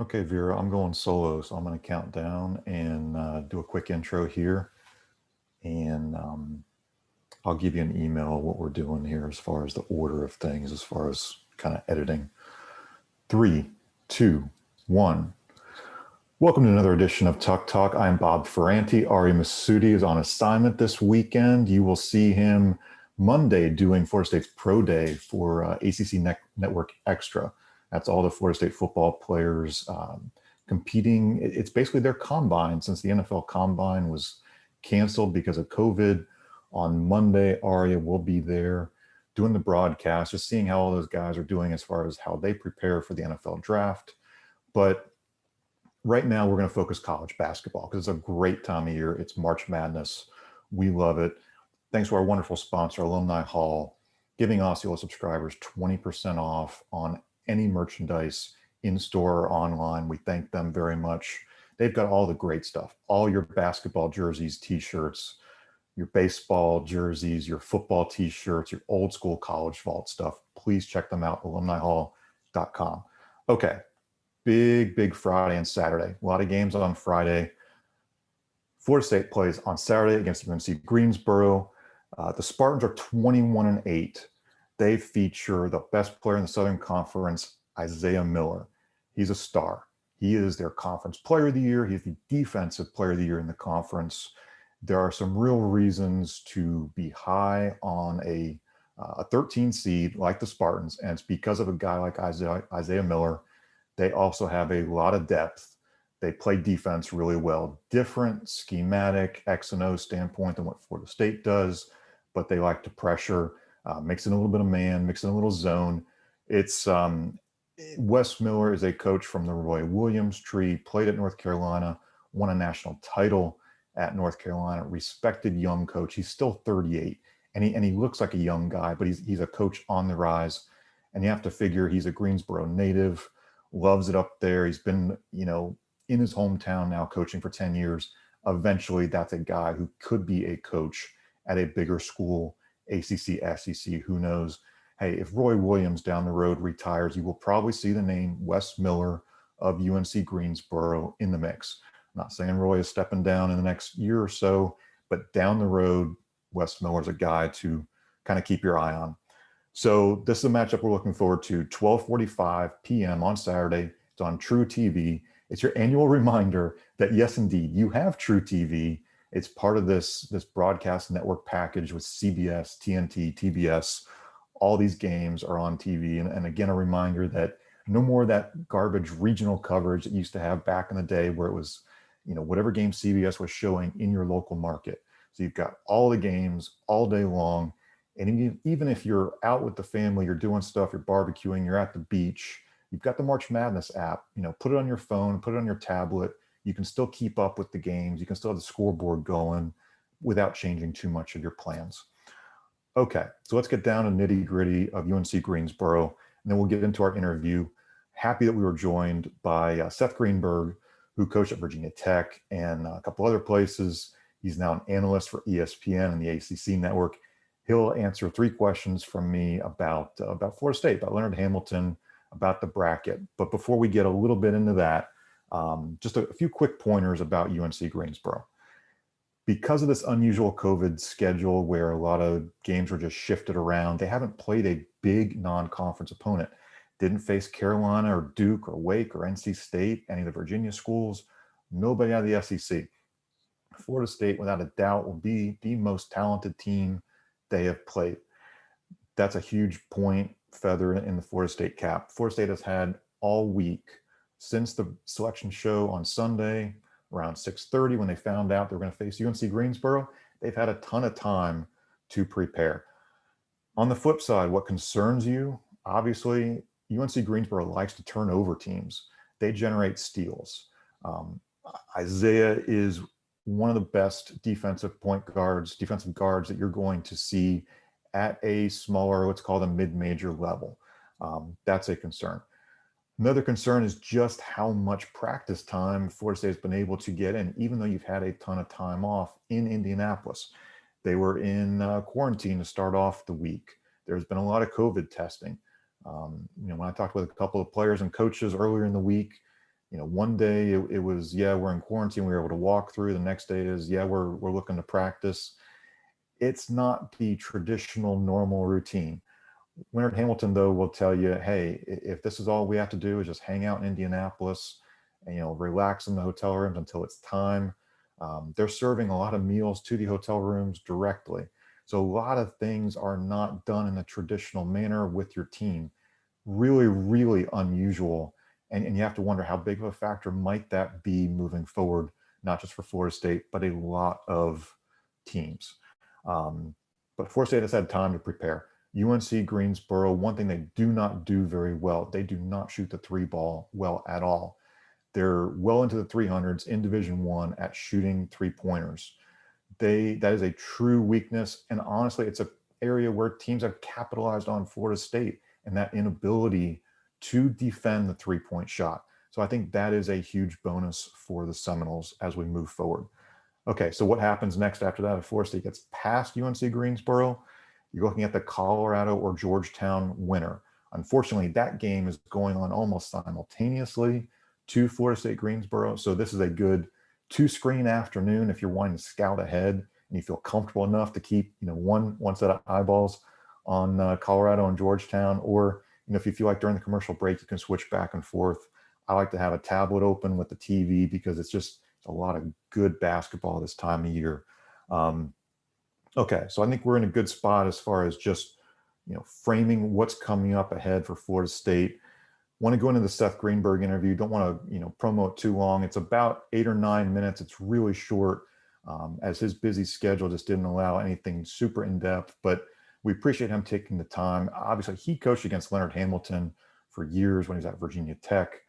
Okay, Vera, I'm going solo, so I'm going to count down and do a quick intro here, and I'll give you an email of what we're doing here as far as the order of things, as far as kind of editing. Three, two, one. Welcome to another edition of Tuck Talk. I'm Bob Ferranti. Ari Masudi is on assignment this weekend. You will see him Monday doing Florida State's Pro Day for Network Extra. That's all the Florida State football players competing. It's basically their combine since the NFL combine was canceled because of COVID. On Monday, Aria will be there doing the broadcast, just seeing how all those guys are doing as far as how they prepare for the NFL draft. But right now, we're going to focus college basketball because it's a great time of year. It's March Madness. We love it. Thanks to our wonderful sponsor, Alumni Hall, giving Osceola subscribers 20% off on any merchandise in store or online. We thank them very much. They've got all the great stuff, all your basketball jerseys, t-shirts, your baseball jerseys, your football t-shirts, your old school college vault stuff. Please check them out, alumnihall.com. Okay. Big Friday and Saturday. A lot of games on Friday. Florida State plays on Saturday against UNC Greensboro. The Spartans are 21-8. They feature the best player in the Southern Conference, Isaiah Miller. He's a star. He is their conference player of the year. He's the defensive player of the year in the conference. There are some real reasons to be high on a 13 seed like the Spartans, and it's because of a guy like Isaiah Miller. They also have a lot of depth. They play defense really well. Different schematic X and O standpoint than what Florida State does, but they like to pressure, mix in a little bit of man, mix in a little zone. It's Wes Miller is a coach from the Roy Williams tree, played at North Carolina, won a national title at North Carolina, respected young coach. He's still 38, and he looks like a young guy, but he's a coach on the rise. And you have to figure he's a Greensboro native. Loves it up there. He's been, in his hometown now coaching for 10 years. Eventually, that's a guy who could be a coach at a bigger school, ACC, SEC, who knows? Hey, if Roy Williams down the road retires, you will probably see the name Wes Miller of UNC Greensboro in the mix. I'm not saying Roy is stepping down in the next year or so, but down the road, Wes Miller is a guy to kind of keep your eye on. So this is a matchup we're looking forward to, 12:45 p.m. on Saturday. It's on True TV. It's your annual reminder that, yes, indeed, you have True TV. It's part of this broadcast network package with CBS, TNT, TBS. All these games are on TV. And again, a reminder that no more of that garbage regional coverage that you used to have back in the day where it was, whatever game CBS was showing in your local market. So you've got all the games all day long. And even if you're out with the family, you're doing stuff, you're barbecuing, you're at the beach, you've got the March Madness app, put it on your phone, put it on your tablet. You can still keep up with the games. You can still have the scoreboard going without changing too much of your plans. Okay, so let's get down to nitty gritty of UNC Greensboro, and then we'll get into our interview. Happy that we were joined by Seth Greenberg, who coached at Virginia Tech and a couple other places. He's now an analyst for ESPN and the ACC network. He'll answer 3 questions from me about Florida State, about Leonard Hamilton, about the bracket. But before we get a little bit into that, just a few quick pointers about UNC Greensboro. Because of this unusual COVID schedule where a lot of games were just shifted around, they haven't played a big non-conference opponent. Didn't face Carolina or Duke or Wake or NC State, any of the Virginia schools, nobody out of the SEC. Florida State, without a doubt, will be the most talented team they have played. That's a huge point feather in the Florida State cap. Florida State has had all week since the selection show on Sunday around 6:30 when they found out they were going to face UNC Greensboro. They've had a ton of time to prepare. On the flip side, what concerns you, obviously, UNC Greensboro likes to turn over teams. They generate steals. Isaiah is one of the best defensive guards that you're going to see at a smaller, let's call them mid-major level. That's a concern. Another concern is just how much practice time Florida State has been able to get in, even though you've had a ton of time off in Indianapolis. They were in quarantine to start off the week. There's been a lot of COVID testing. When I talked with a couple of players and coaches earlier in the week, One day it was, yeah, we're in quarantine, we were able to walk through. The next day is, yeah, we're looking to practice. It's not the traditional normal routine. Leonard Hamilton, though, will tell you, hey, if this is all we have to do is just hang out in Indianapolis and, relax in the hotel rooms until it's time. They're serving a lot of meals to the hotel rooms directly. So a lot of things are not done in a traditional manner with your team. Really, really unusual. And you have to wonder how big of a factor might that be moving forward, not just for Florida State, but a lot of teams. But Florida State has had time to prepare. UNC Greensboro, one thing they do not do very well, they do not shoot the three ball well at all. They're well into the 300s in Division I at shooting three-pointers. That is a true weakness, and honestly, it's an area where teams have capitalized on Florida State and that inability to defend the three-point shot. So I think that is a huge bonus for the Seminoles as we move forward. Okay, so what happens next after that? If Florida State gets past UNC Greensboro, you're looking at the Colorado or Georgetown winner. Unfortunately, that game is going on almost simultaneously to Florida State Greensboro. So this is a good two-screen afternoon if you're wanting to scout ahead and you feel comfortable enough to keep one set of eyeballs on Colorado and Georgetown, or if you feel like during the commercial break you can switch back and forth. I like to have a tablet open with the TV because it's a lot of good basketball this time of year. Okay, so I think we're in a good spot as far as just framing what's coming up ahead for Florida State. Want to go into the Seth Greenberg interview. Don't want to promote too long. It's about 8 or 9 minutes. It's really short, as his busy schedule just didn't allow anything super in depth. But we appreciate him taking the time. Obviously, he coached against Leonard Hamilton for years when he was at Virginia Tech.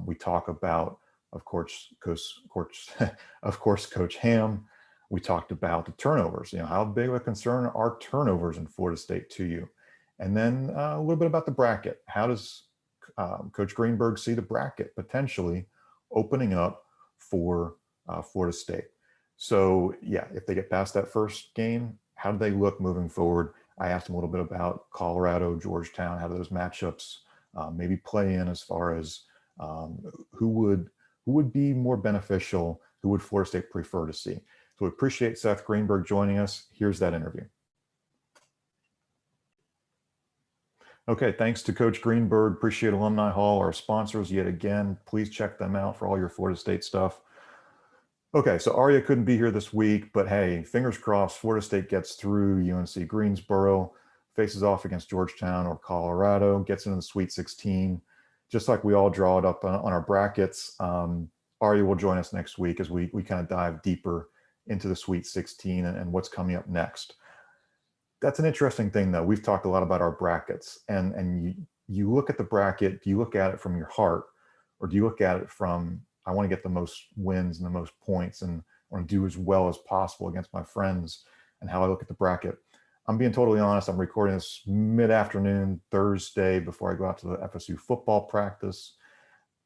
We talk about, of course, Coach Ham. We talked about the turnovers. How big of a concern are turnovers in Florida State to you? And then a little bit about the bracket. How does Coach Greenberg see the bracket potentially opening up for Florida State? So yeah, if they get past that first game, how do they look moving forward? I asked him a little bit about Colorado, Georgetown. How do those matchups maybe play in as far as who would be more beneficial? Who would Florida State prefer to see? So we appreciate Seth Greenberg joining us. Here's that interview. Okay, thanks to Coach Greenberg. Appreciate Alumni Hall, our sponsors yet again. Please check them out for all your Florida State stuff. Okay, so Arya couldn't be here this week, but hey, fingers crossed Florida State gets through UNC Greensboro, faces off against Georgetown or Colorado, gets into the Sweet 16. Just like we all draw it up on our brackets, Arya will join us next week as we kind of dive deeper into the Sweet 16 and what's coming up next. That's an interesting thing, though. We've talked a lot about our brackets, and you look at the bracket. Do you look at it from your heart, or do you look at it from, I want to get the most wins and the most points and I want to do as well as possible against my friends, and how I look at the bracket? I'm being totally honest. I'm recording this mid-afternoon Thursday before I go out to the FSU football practice.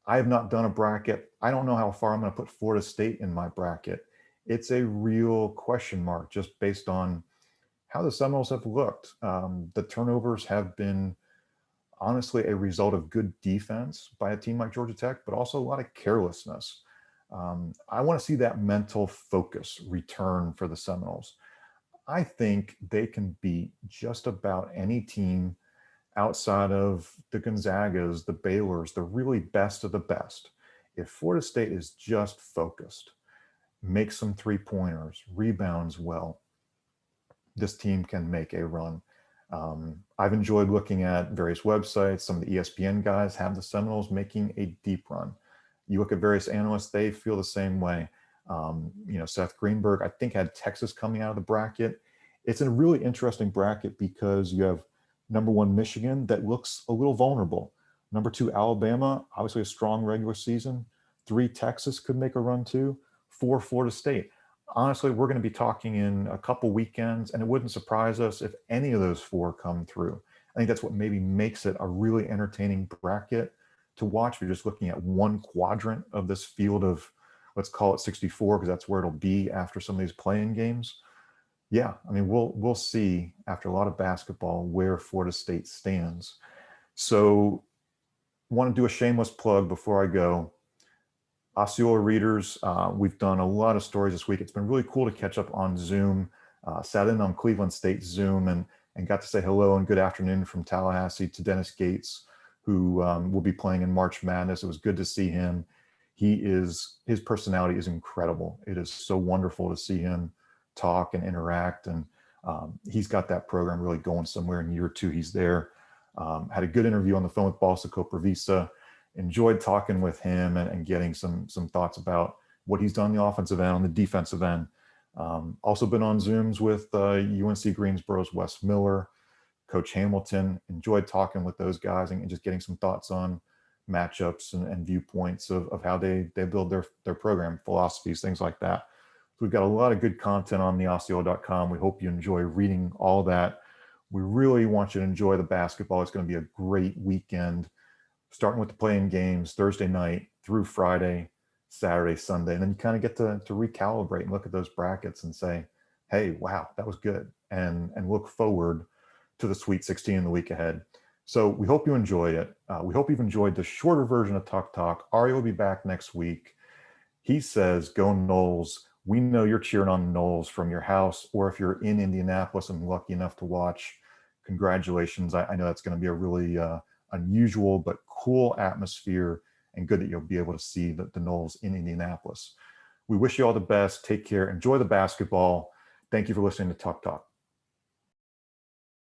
I have not done a bracket. I don't know how far I'm going to put Florida State in my bracket. It's a real question mark just based on how the Seminoles have looked. The turnovers have been honestly a result of good defense by a team like Georgia Tech, but also a lot of carelessness. I want to see that mental focus return for the Seminoles. I think they can beat just about any team outside of the Gonzagas, the Baylors, the really best of the best. If Florida State is just focused, makes some three-pointers, rebounds well, this team can make a run. I've enjoyed looking at various websites. Some of the ESPN guys have the Seminoles making a deep run. You look at various analysts, they feel the same way. Seth Greenberg, I think, had Texas coming out of the bracket. It's a really interesting bracket because you have number 1 Michigan that looks a little vulnerable. Number 2 Alabama, obviously a strong regular season. 3 Texas could make a run too. 4 Florida State. Honestly, we're going to be talking in a couple weekends, and it wouldn't surprise us if any of those 4 come through. I think that's what maybe makes it a really entertaining bracket to watch. We're just looking at one quadrant of this field of, let's call it 64, because that's where it'll be after some of these playing games. Yeah, I mean, we'll see after a lot of basketball where Florida State stands. So, want to do a shameless plug before I go. Osceola readers, we've done a lot of stories this week. It's been really cool to catch up on Zoom. Sat in on Cleveland State Zoom and got to say hello and good afternoon from Tallahassee to Dennis Gates, who will be playing in March Madness. It was good to see him. His personality is incredible. It is so wonderful to see him talk and interact. And he's got that program really going somewhere. In year 2, he's there. Had a good interview on the phone with Balsa Koprivica. Enjoyed talking with him and getting some thoughts about what he's done on the offensive end, on the defensive end. Also been on Zooms with UNC Greensboro's Wes Miller, Coach Hamilton. Enjoyed talking with those guys and just getting some thoughts on matchups and viewpoints of how they build their program, philosophies, things like that. So we've got a lot of good content on theosceola.com. We hope you enjoy reading all that. We really want you to enjoy the basketball. It's going to be a great weekend, starting with the playing games Thursday night through Friday, Saturday, Sunday. And then you kind of get to recalibrate and look at those brackets and say, hey, wow, that was good. And look forward to the Sweet 16 in the week ahead. So we hope you enjoyed it. We hope you've enjoyed the shorter version of Tuck Talk. Ari will be back next week. He says, go Noles. We know you're cheering on the Noles from your house, or if you're in Indianapolis and lucky enough to watch, congratulations. I know that's going to be a really unusual but cool atmosphere, and good that you'll be able to see the Noles in Indianapolis. We wish you all the best. Take care. Enjoy the basketball. Thank you for listening to Tuck Talk.